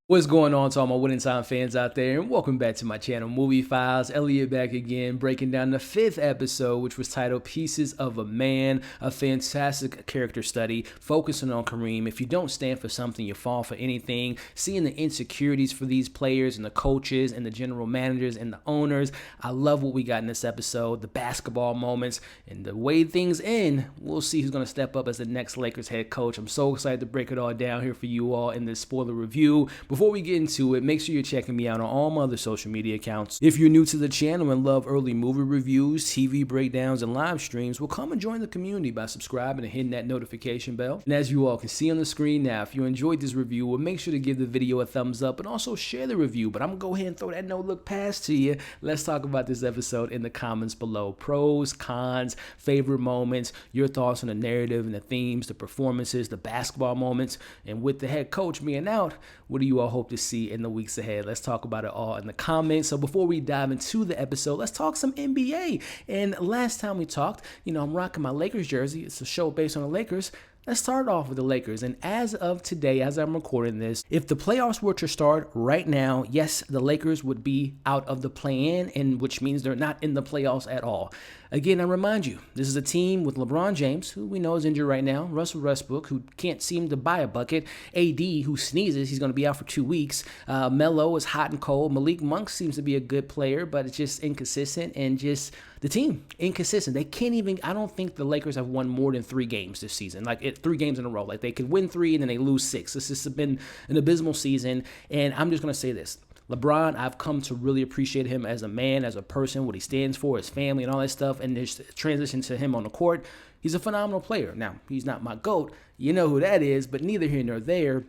What's going on to all my Winning Time fans out there, and welcome back to my channel, Movie Files. Elliot back again, breaking down the 5th episode, which was titled Pieces of a Man, a fantastic character study focusing on Kareem. If you don't stand for something, you fall for anything. Seeing the insecurities for these players and the coaches and the general managers and the owners. I love what we got in this episode, the basketball moments, and the way things end. We'll see who's going to step up as the next Lakers head coach. I'm so excited to break it all down here for you all in this spoiler review. Before we get into it, make sure you're checking me out on all my other social media accounts. If you're new to the channel and love early movie reviews, TV breakdowns, and live streams, well, come and join the community by subscribing and hitting that notification bell. And as you all can see on the screen now, if you enjoyed this review, well, make sure to give the video a thumbs up and also share the review. But I'm going to go ahead and throw that no look pass to you. Let's talk about this episode in the comments below. Pros, cons, favorite moments, your thoughts on the narrative and the themes, the performances, the basketball moments, and with the head coach being out, what do you all hope to see in the weeks ahead? Let's talk about it all in the comments. So before we dive into the episode, let's talk some NBA. And last time we talked, I'm rocking my Lakers jersey. It's a show based on the Lakers. Let's start off with the Lakers. And as of today, as I'm recording this, if the playoffs were to start right now, yes, the Lakers would be out of the play-in, and which means they're not in the playoffs at all. Again, I remind you, this is a team with LeBron James, who we know is injured right now, Russell Westbrook, who can't seem to buy a bucket, AD, who sneezes, he's going to be out for 2 weeks, Melo is hot and cold, Malik Monk seems to be a good player, but it's just inconsistent, and just the team, inconsistent. They can't even, I don't think the Lakers have won more than 3 games this season, 3 games in a row. Like, they could win 3 and then they lose 6. This has been an abysmal season, and I'm just going to say this. LeBron, I've come to really appreciate him as a man, as a person, what he stands for, his family, and all that stuff. And there's transition to him on the court. He's a phenomenal player. Now, he's not my GOAT. You know who that is, but neither here nor there.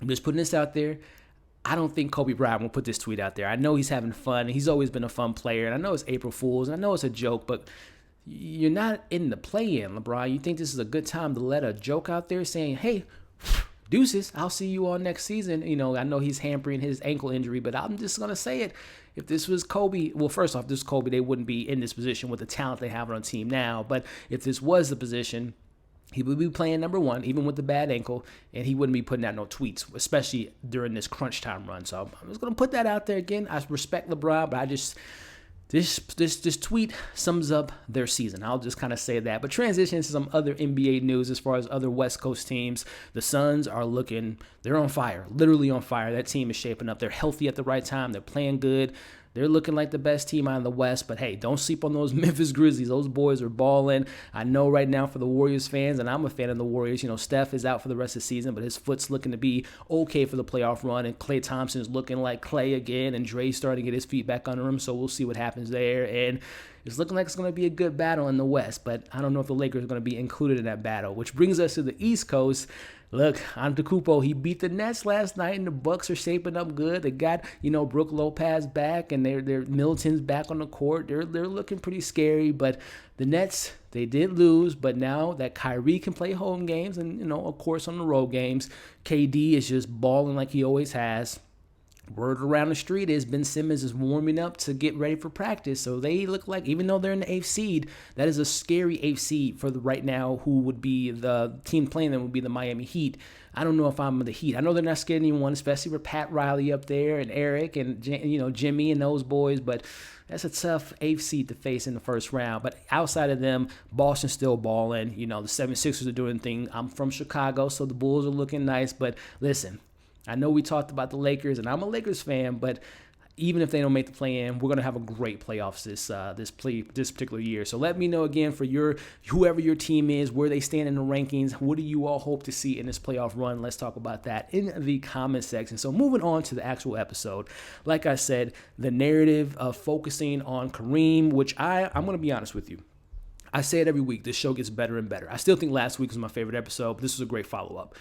I'm just putting this out there. I don't think Kobe Bryant will put this tweet out there. I know he's having fun. He's always been a fun player. And I know it's April Fool's. And I know it's a joke, but you're not in the play-in, LeBron. You think this is a good time to let a joke out there saying, hey, deuces, I'll see you all next season. I know he's hampering his ankle injury, but I'm just going to say it. If this was Kobe, well, first off, this is Kobe, they wouldn't be in this position with the talent they have on the team now. But if this was the position, he would be playing number 1, even with the bad ankle, and he wouldn't be putting out no tweets, especially during this crunch time run. So I'm just going to put that out there again. I respect LeBron, but I just... This tweet sums up their season. I'll just kind of say that. But transition to some other NBA news as far as other West Coast teams. The Suns are they're on fire, literally on fire. That team is shaping up. They're healthy at the right time. They're playing good. They're looking like the best team out of the West. But, hey, don't sleep on those Memphis Grizzlies. Those boys are balling. I know right now for the Warriors fans, and I'm a fan of the Warriors, Steph is out for the rest of the season, but his foot's looking to be okay for the playoff run. And Klay Thompson's looking like Klay again, and Dre's starting to get his feet back under him. So we'll see what happens there. And it's looking like it's going to be a good battle in the West, but I don't know if the Lakers are going to be included in that battle, which brings us to the East Coast. Look, Antetokounmpo, he beat the Nets last night, and the Bucks are shaping up good. They got, Brook Lopez back, and they're Middleton's back on the court. They're looking pretty scary, but the Nets, they did lose, but now that Kyrie can play home games and, of course, on the road games, KD is just balling like he always has. Word around the street is Ben Simmons is warming up to get ready for practice. So they look like, even though they're in the 8th seed, that is a scary 8th seed for right now, who would be the team playing them would be the Miami Heat. I don't know if I'm the Heat. I know they're not scared of anyone, especially with Pat Riley up there and Eric and, Jimmy and those boys. But that's a tough 8th seed to face in the first round. But outside of them, Boston's still balling. The 76ers are doing thing. I'm from Chicago, so the Bulls are looking nice. But listen, I know we talked about the Lakers, and I'm a Lakers fan, but even if they don't make the play-in, we're going to have a great playoffs this particular year. So let me know again for whoever your team is, where they stand in the rankings. What do you all hope to see in this playoff run? Let's talk about that in the comment section. So moving on to the actual episode, like I said, the narrative of focusing on Kareem, which I'm going to be honest with you. I say it every week. This show gets better and better. I still think last week was my favorite episode, but this was a great follow-up.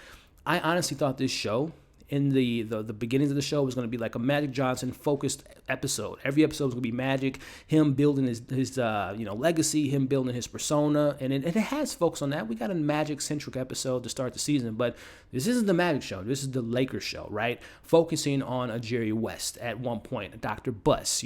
I honestly thought this show, in the beginnings of the show, was going to be like a Magic Johnson focused episode. Every episode was going to be Magic, him building his legacy, him building his persona, and it has focus on that. We got a Magic centric episode to start the season, but this isn't the Magic show. This is the Lakers show, right? Focusing on a Jerry West at one point, Dr. Buss,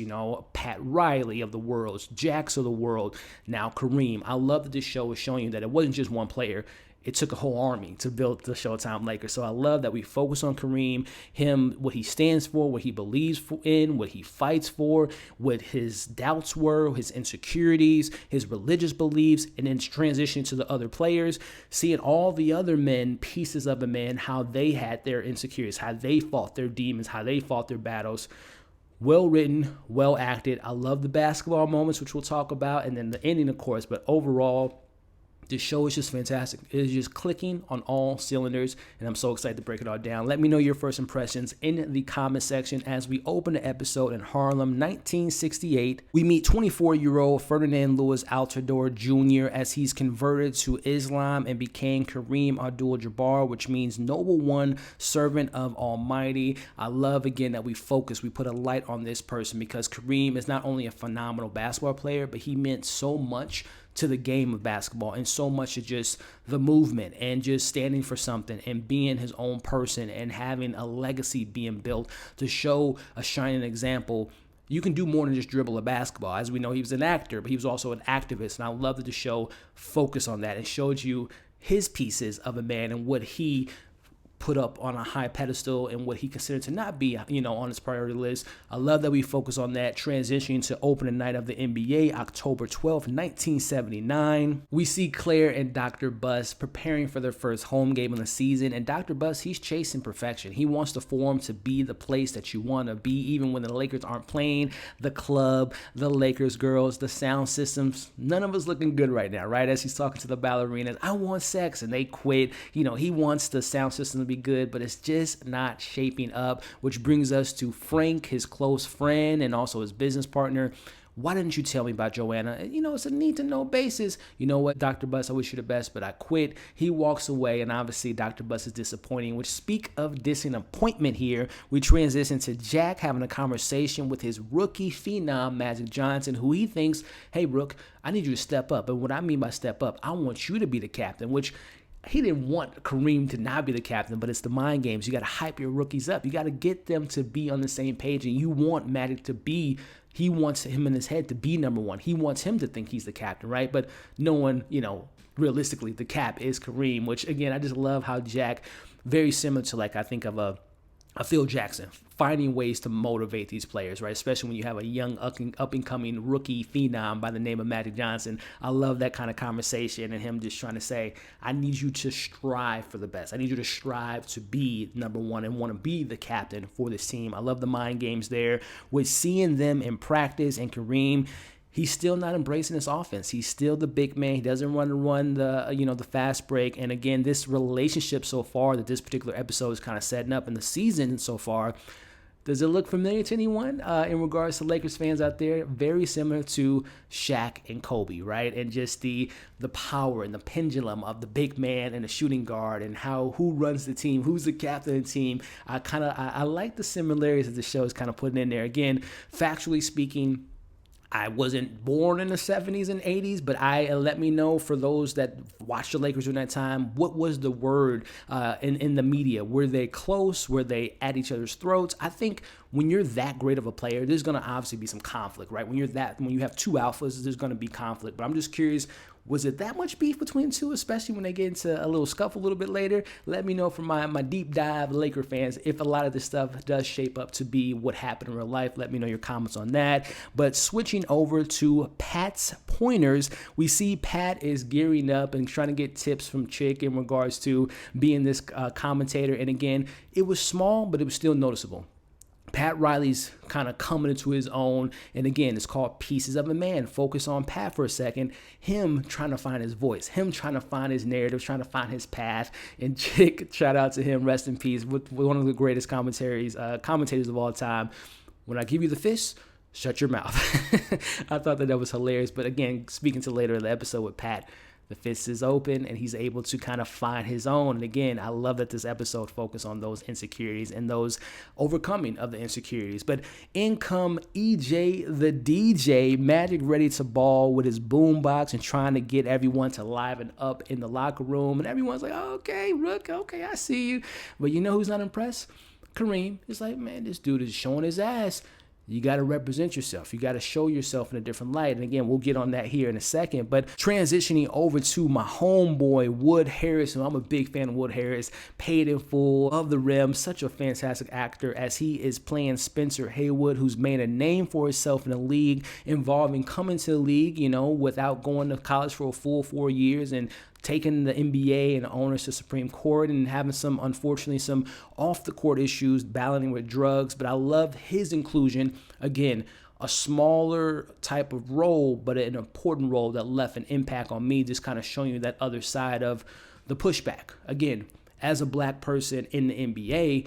Pat Riley of the world, Jax of the world, now Kareem. I love that this show is showing you that it wasn't just one player. it took a whole army to build the Showtime Lakers. So I love that we focus on Kareem, him, what he stands for, what he believes in, what he fights for, what his doubts were, his insecurities, his religious beliefs, and then transitioning to the other players, seeing all the other men, pieces of a man, how they had their insecurities, how they fought their demons, how they fought their battles. Well written, well acted. I love the basketball moments, which we'll talk about, and then the ending, of course. But overall, this show is just fantastic. It is just clicking on all cylinders, and I'm so excited to break it all down. Let me know your first impressions in the comment section as we open the episode in Harlem, 1968. We meet 24-year-old Ferdinand Louis Altidore Jr. as he's converted to Islam and became Kareem Abdul-Jabbar, which means noble one, servant of Almighty. I love, again, that we put a light on this person, because Kareem is not only a phenomenal basketball player, but he meant so much to the game of basketball, and so much of just the movement and just standing for something and being his own person and having a legacy being built to show a shining example. You can do more than just dribble a basketball. As we know, he was an actor, but he was also an activist, and I love that the show focused on that and showed you his pieces of a man and what he put up on a high pedestal and what he considered to not be, on his priority list. I love that we focus on that, transitioning to opening night of the NBA, October 12th, 1979. We see Claire and Dr. Buss preparing for their first home game of the season, and Dr. Buss, he's chasing perfection. He wants the Forum to be the place that you want to be, even when the Lakers aren't playing, the club, the Lakers girls, the sound systems. None of us looking good right now, right? As he's talking to the ballerinas, I want sex, and they quit. He wants the sound system to be good, but it's just not shaping up, which brings us to Frank, his close friend and also his business partner. Why didn't you tell me about Joanna? It's a need-to-know basis. You know what, Dr. Buss, I wish you the best, but I quit. He walks away, and obviously Dr. Buss is disappointing, which, speak of disappointment here, we transition to Jack having a conversation with his rookie phenom, Magic Johnson, who he thinks, hey, Rook, I need you to step up. And what I mean by step up, I want you to be the captain, which he didn't want Kareem to not be the captain, but it's the mind games. You got to hype your rookies up. You got to get them to be on the same page, and you want Magic to be, he wants him in his head to be number one. He wants him to think he's the captain, right? But no one, realistically, the cap is Kareem, which, again, I just love how Jack, very similar to, I think of a Phil Jackson, finding ways to motivate these players, right? Especially when you have a young up-and-coming rookie phenom by the name of Magic Johnson. I love that kind of conversation and him just trying to say, I need you to strive for the best. I need you to strive to be number one and want to be the captain for this team. I love the mind games there with seeing them in practice, and Kareem, he's still not embracing this offense. He's still the big man. He doesn't run the fast break. And again, this relationship so far that this particular episode is kind of setting up in the season so far, does it look familiar to anyone in regards to Lakers fans out there? Very similar to Shaq and Kobe, right? And just the power and the pendulum of the big man and the shooting guard, and who runs the team, who's the captain of the team. I like the similarities that the show is kind of putting in there. Again, factually speaking, I wasn't born in the 70s and 80s, but let me know, for those that watched the Lakers during that time, what was the word in the media? Were they close? Were they at each other's throats? I think when you're that great of a player, there's going to obviously be some conflict, right? When you have two alphas, there's going to be conflict. But I'm just curious, was it that much beef between two, especially when they get into a little scuffle a little bit later? Let me know from my deep dive Laker fans if a lot of this stuff does shape up to be what happened in real life. Let me know your comments on that. But switching over to Pat's pointers, we see Pat is gearing up and trying to get tips from Chick in regards to being this commentator. And again, it was small, but it was still noticeable. Pat Riley's kind of coming into his own, and again, it's called Pieces of a Man. Focus on Pat for a second. Him trying to find his voice, him trying to find his narrative, trying to find his path. And Chick, shout out to him, rest in peace, with one of the greatest commentators of all time. When I give you the fist, shut your mouth. I thought that was hilarious. But again, speaking to later in the episode with Pat, the fist is open and he's able to kind of find his own. And again, I love that this episode focused on those insecurities and those overcoming of the insecurities. But in come EJ the DJ, Magic ready to ball with his boombox and trying to get everyone to liven up in the locker room. And everyone's like, oh, okay, Rook, okay, I see you. But you know who's not impressed? Kareem is like, man, this dude is showing his ass. you got to represent yourself. You got to show yourself in a different light. And again, we'll get on that here in a second. But transitioning over to my homeboy, Wood Harris. And I'm a big fan of Wood Harris. Paid in full, of the rim. Such a fantastic actor as he is playing Spencer Haywood, who's made a name for himself in the league, involving coming to the league, without going to college for a full 4 years and taking the NBA and the owners to Supreme Court and having unfortunately, some off-the-court issues, battling with drugs. But I loved his inclusion. Again, a smaller type of role, but an important role that left an impact on me, just kind of showing you that other side of the pushback. Again, as a black person in the NBA,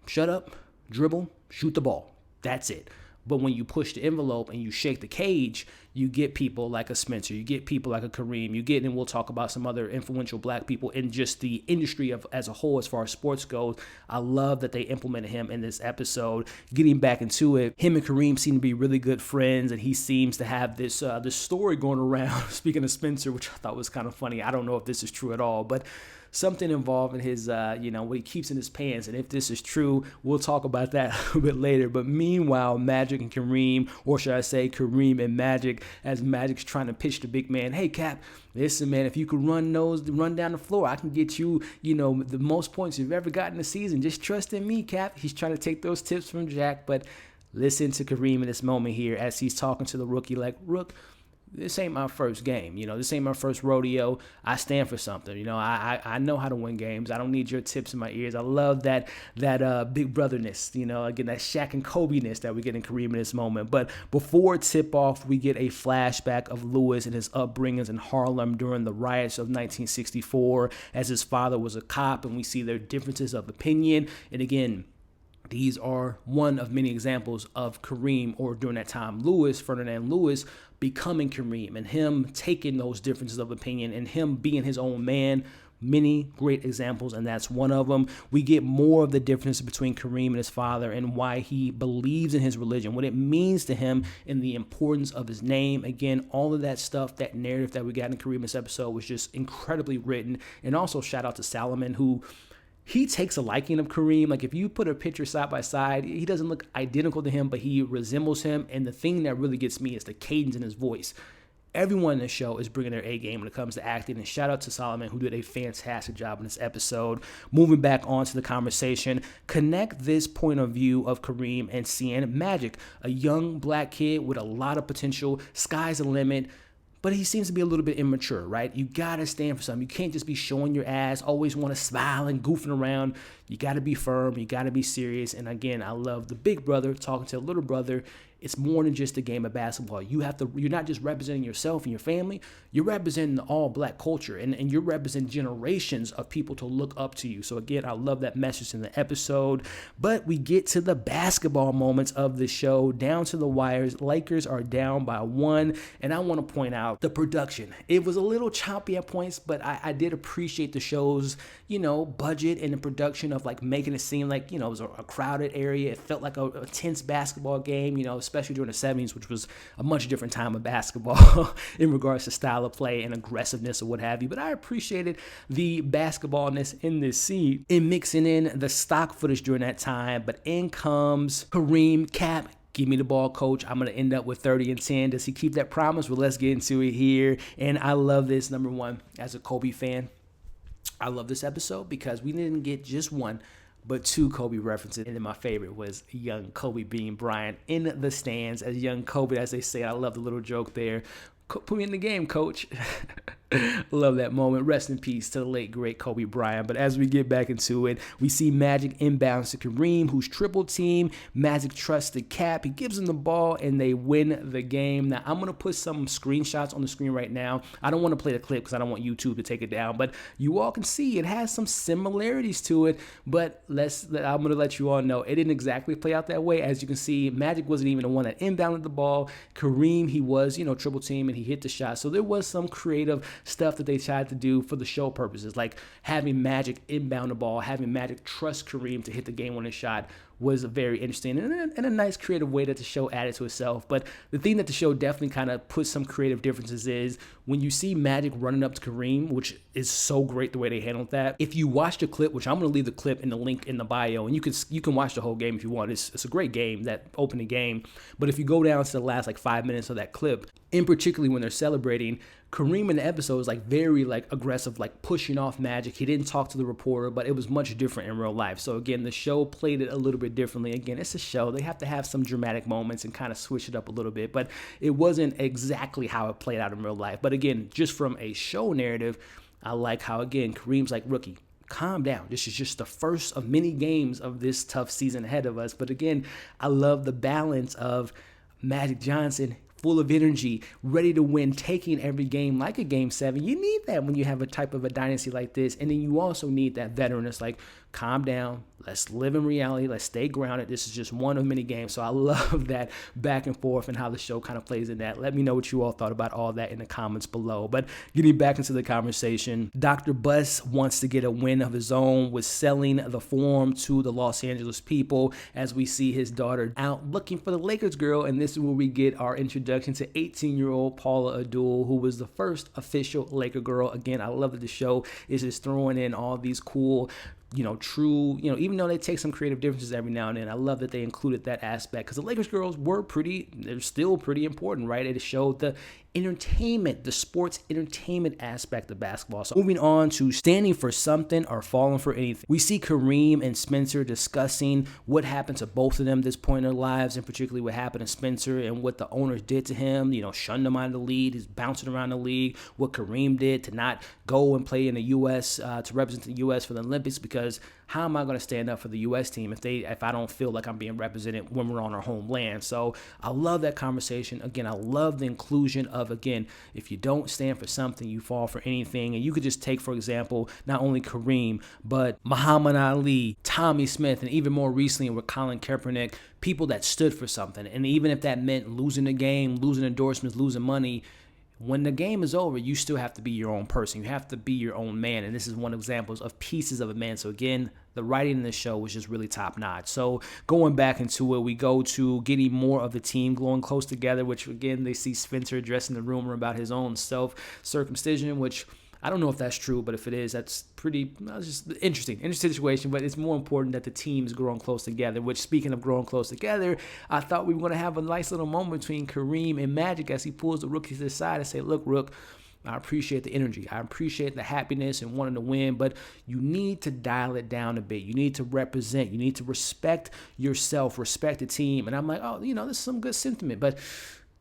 shut up, dribble, shoot the ball. That's it. But when you push the envelope and you shake the cage, you get people like a Spencer, you get people like a Kareem, and we'll talk about some other influential black people in just the industry as a whole as far as sports goes. I love that they implemented him in this episode. Getting back into it, him and Kareem seem to be really good friends, and he seems to have this story going around, speaking of Spencer, which I thought was kind of funny. I don't know if this is true at all, but something involving his, what he keeps in his pants. And if this is true, we'll talk about that a little bit later. But meanwhile, Magic and Kareem, or should I say Kareem and Magic, as Magic's trying to pitch the big man, hey, Cap, listen, man, if you could run down the floor, I can get you, the most points you've ever gotten this season. Just trust in me, Cap. He's trying to take those tips from Jack. But listen to Kareem in this moment here as he's talking to the rookie like, Rook, this ain't my first game. This ain't my first rodeo. I stand for something. I know how to win games. I don't need your tips in my ears. I love that big brotherness, again, that Shaq and Kobe-ness that we get in Kareem in this moment. But before tip-off, we get a flashback of Lewis and his upbringings in Harlem during the riots of 1964, as his father was a cop, and we see their differences of opinion. And again, these are one of many examples of Kareem, or during that time, Ferdinand Lewis, becoming Kareem, and him taking those differences of opinion and him being his own man. Many great examples, and that's one of them. We get more of the difference between Kareem and his father and why he believes in his religion, what it means to him, and the importance of his name. Again, all of that stuff, that narrative that we got in Kareem this episode was just incredibly written. And also shout out to Solomon, who he takes a liking of Kareem. Like, if you put a picture side by side, he doesn't look identical to him, but he resembles him. And the thing that really gets me is the cadence in his voice. Everyone in the show is bringing their A game when it comes to acting. And shout out to Solomon, who did a fantastic job in this episode. Moving back onto the conversation, connect this point of view of Kareem and seeing Magic, a young black kid with a lot of potential. Sky's the limit. But he seems to be a little bit immature, right? You got to stand for something. You can't just be showing your ass, always want to smile and goofing around. You got to be firm. You got to be serious. And again, I love the big brother talking to the little brother. It's more than just a game of basketball. You're not just representing yourself and your family. You're representing the all black culture, and you're representing generations of people to look up to you. So again, I love that message in the episode. But we get to the basketball moments of the show, down to the wires. Lakers are down by 1. And I want to point out the production. It was a little choppy at points, but I did appreciate the show's, budget and the production of like making it seem like, it was a crowded area. It felt like a tense basketball game, especially during the 70s, which was a much different time of basketball in regards to style of play and aggressiveness or what have you. But I appreciated the basketballness in this scene and mixing in the stock footage during that time. But in comes Kareem. Cap, give me the ball, coach. I'm going to end up with 30 and 10. Does he keep that promise? Well, let's get into it here. And I love this. Number one, as a Kobe fan, I love this episode because we didn't get just one, but 2 Kobe references. And then my favorite was young Kobe Bean Bryant in the stands as young Kobe, as they say. I love the little joke there. Put me in the game, coach. Love that moment. Rest in peace to the late, great Kobe Bryant. But as we get back into it, we see Magic inbounds to Kareem, who's triple team. Magic trusts the Cap. He gives him the ball, and they win the game. Now, I'm going to put some screenshots on the screen right now. I don't want to play the clip because I don't want YouTube to take it down. But you all can see it has some similarities to it. But I'm going to let you all know it didn't exactly play out that way. As you can see, Magic wasn't even the one that inbounded the ball. Kareem, he was, triple team, and he hit the shot. So there was some creative stuff that they tried to do for the show purposes, like having Magic inbound the ball, having Magic trust Kareem to hit the game-winning shot. was very interesting and a nice creative way that the show added to itself. But the thing that the show definitely kind of puts some creative differences is when you see Magic running up to Kareem, which is so great the way they handled that. If you watch the clip, which I'm going to leave the clip in the link in the bio, and you can watch the whole game if you want. It's a great game, that opening game. But if you go down to the last like 5 minutes of that clip, in particularly when they're celebrating, Kareem in the episode is like very like aggressive, like pushing off Magic. He didn't talk to the reporter, but it was much different in real life. So again, the show played it a little bit differently. Again, it's a show. They have to have some dramatic moments and kind of switch it up a little bit, but it wasn't exactly how it played out in real life. But again, just from a show narrative, I like how, again, Kareem's like, rookie, calm down. This is just the first of many games of this tough season ahead of us. But again, I love the balance of Magic Johnson, full of energy, ready to win, taking every game like a game 7. You need that when you have a type of a dynasty like this. And then you also need that veteran that's like, calm down. Let's live in reality. Let's stay grounded. This is just one of many games. So I love that back and forth and how the show kind of plays in that. Let me know what you all thought about all that in the comments below. But getting back into the conversation, Dr. Buss wants to get a win of his own with selling the Forum to the Los Angeles people, as we see his daughter out looking for the Lakers girl. And this is where we get our introduction to 18-year-old Paula Abdul, who was the first official Laker girl. Again, I love that the show is just throwing in all these cool, true, even though they take some creative differences every now and then, I love that they included that aspect, because the Lakers girls they're still pretty important, right? It showed the entertainment, the sports entertainment aspect of basketball. So moving on to standing for something or falling for anything. We see Kareem and Spencer discussing what happened to both of them at this point in their lives, and particularly what happened to Spencer and what the owners did to him, shunned him out of the league. He's bouncing around the league. What Kareem did to not go and play in the U.S., to represent the U.S. for the Olympics, because how am I going to stand up for the U.S. team if I don't feel like I'm being represented when we're on our homeland? So I love that conversation. Again, I love the inclusion of, again, if you don't stand for something, you fall for anything. And you could just take, for example, not only Kareem, but Muhammad Ali, Tommy Smith, and even more recently with Colin Kaepernick, people that stood for something. And even if that meant losing the game, losing endorsements, losing money, when the game is over, you still have to be your own person. You have to be your own man. And this is one example of pieces of a man. So again, the writing in the show was just really top notch. So going back into it, we go to getting more of the team glowing close together, which again, they see Spencer addressing the rumor about his own self-circumcision, which I don't know if that's true, but if it is, that's just interesting situation. But it's more important that the team is growing close together, which, speaking of growing close together, I thought we were going to have a nice little moment between Kareem and Magic as he pulls the rookie to the side and say, look, Rook, I appreciate the energy. I appreciate the happiness and wanting to win, but you need to dial it down a bit. You need to represent. You need to respect yourself, respect the team. And I'm like, oh, this is some good sentiment. But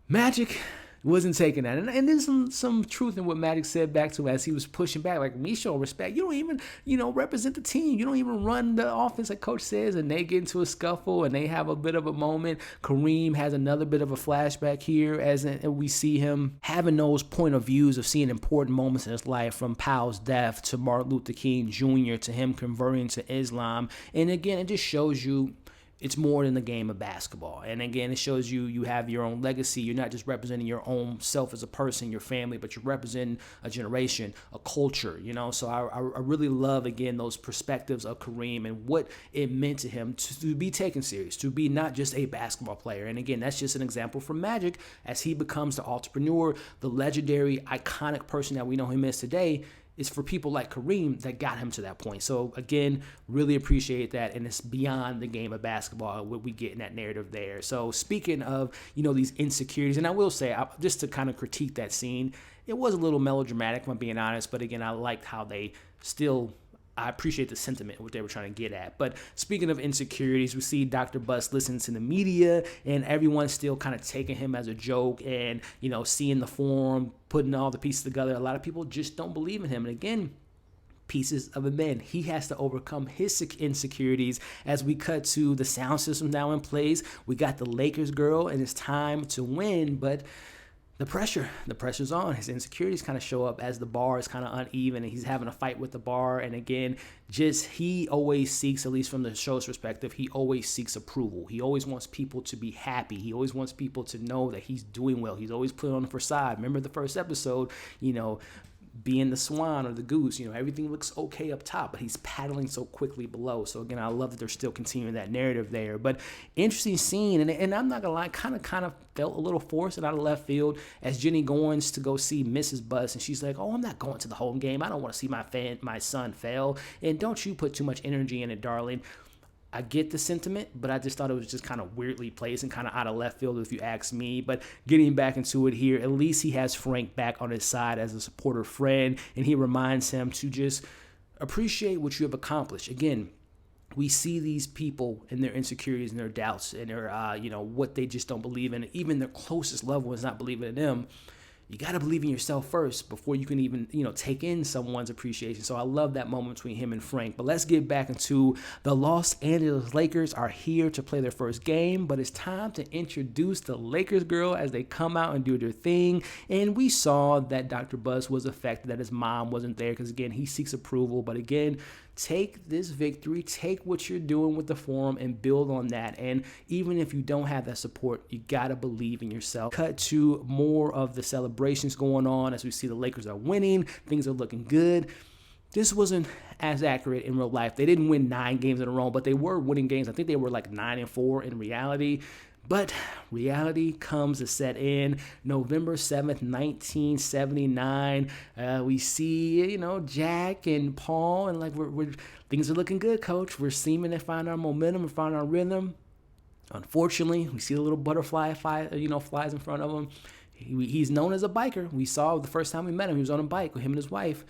Magic wasn't taking that. And there's some truth in what Magic said back to him as he was pushing back, like, me show respect. You don't even, represent the team. You don't even run the offense like Coach says, and they get into a scuffle and they have a bit of a moment. Kareem has another bit of a flashback here as we see him having those point of views of seeing important moments in his life, from Powell's death to Martin Luther King Jr. to him converting to Islam. And again, it just shows you it's more than the game of basketball. And again, it shows you have your own legacy. You're not just representing your own self as a person, your family, but you're representing a generation, a culture, So I really love, again, those perspectives of Kareem and what it meant to him to be taken serious, to be not just a basketball player. And again, that's just an example from Magic as he becomes the entrepreneur, the legendary, iconic person that we know him as today. Is for people like Kareem that got him to that point. So again, really appreciate that. And it's beyond the game of basketball, what we get in that narrative there. So speaking of, these insecurities, and I will say, just to kind of critique that scene, it was a little melodramatic, if I'm being honest. But again, I liked how I appreciate the sentiment, what they were trying to get at. But speaking of insecurities, we see Dr. Buss listen to the media, and everyone's still kind of taking him as a joke and, seeing the Forum, putting all the pieces together. A lot of people just don't believe in him. And again, pieces of a man. He has to overcome his insecurities as we cut to the sound system now in place. We got the Lakers girl, and it's time to win, but the pressure's on. His insecurities kind of show up as the bar is kind of uneven and he's having a fight with the bar. And again, he always seeks, at least from the show's perspective, he always seeks approval. He always wants people to be happy. He always wants people to know that he's doing well. He's always putting on the facade. Remember the first episode, being the swan or the goose. Everything looks okay up top, but he's paddling so quickly below. So again, I love that they're still continuing that narrative there. But interesting scene, and I'm not gonna lie, kind of felt a little forced and out of left field as Jeanie goes to go see Mrs. Bus, and she's like, "Oh, I'm not going to the home game. I don't want to see my son fail, and don't you put too much energy in it, darling." I get the sentiment, but I just thought it was just kind of weirdly placed and kind of out of left field if you ask me. But getting back into it here, at least he has Frank back on his side as a supportive friend, and he reminds him to just appreciate what you have accomplished. Again, we see these people and their insecurities and their doubts and their, what they just don't believe in. Even their closest loved ones not believing in them. You got to believe in yourself first before you can even, take in someone's appreciation. So I love that moment between him and Frank. But let's get back into the Los Angeles Lakers are here to play their first game, but it's time to introduce the Lakers girl as they come out and do their thing. And we saw that Dr. Buzz was affected, that his mom wasn't there because, again, he seeks approval. But again, take this victory, take what you're doing with the forum and build on that. And even if you don't have that support, you got to believe in yourself. Cut to more of the celebrations going on as we see the Lakers are winning. Things are looking good. This wasn't as accurate in real life. They didn't win 9 games in a row, but they were winning games. I think they were like 9-4 in reality. But reality comes to set in November 7th, 1979. We see, Jack and Paul, and we're things are looking good, Coach. We're seeming to find our momentum and find our rhythm. Unfortunately, we see the little butterfly flies in front of him. He's known as a biker. We saw the first time we met him, he was on a bike with him and his wife.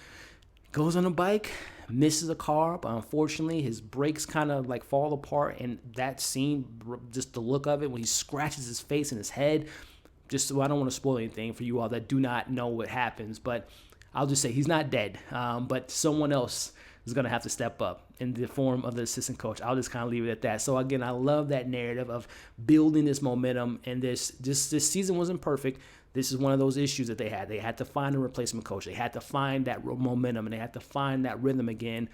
Goes on a bike, misses a car, but unfortunately his brakes kind of fall apart, and that scene, just the look of it when he scratches his face and his head, just so I don't want to spoil anything for you all that do not know what happens, but I'll just say he's not dead, but someone else is going to have to step up in the form of the assistant coach. I'll just kind of leave it at that. So again, I love that narrative of building this momentum, and this season wasn't perfect. This is one of those issues that they had. They had to find a replacement coach. They had to find that momentum, and they had to find that rhythm again.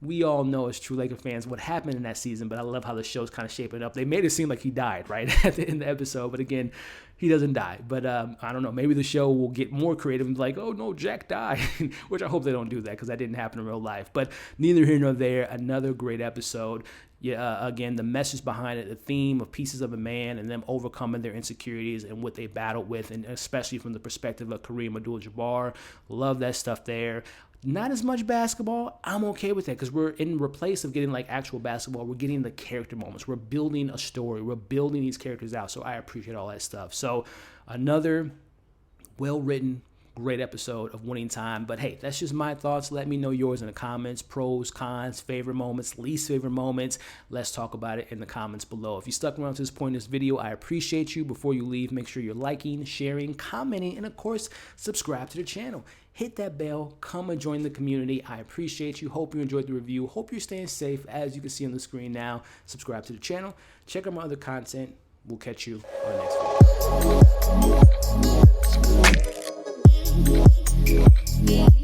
We all know as true Laker fans what happened in that season, but I love how the show's kind of shaping up. They made it seem like he died, right, at the end of the episode, but again, he doesn't die. But I don't know, maybe the show will get more creative and be like, oh no, Jack died, which I hope they don't do that because that didn't happen in real life. But neither here nor there, another great episode. Yeah, again, the message behind it, the theme of Pieces of a Man and them overcoming their insecurities and what they battled with, and especially from the perspective of Kareem Abdul-Jabbar. Love that stuff there. Not as much basketball. I'm okay with that because we're in replace of getting actual basketball, we're getting the character moments. We're building a story. We're building these characters out. So I appreciate all that stuff. So another well-written, great episode of Winning Time. But hey, that's just my thoughts. Let me know yours in the comments. Pros, cons, favorite moments, least favorite moments. Let's talk about it in the comments below. If you stuck around to this point in this video, I appreciate you. Before you leave, make sure you're liking, sharing, commenting, and of course, subscribe to the channel. Hit that bell. Come and join the community. I appreciate you. Hope you enjoyed the review. Hope you're staying safe. As you can see on the screen now, subscribe to the channel. Check out my other content. We'll catch you on the next video.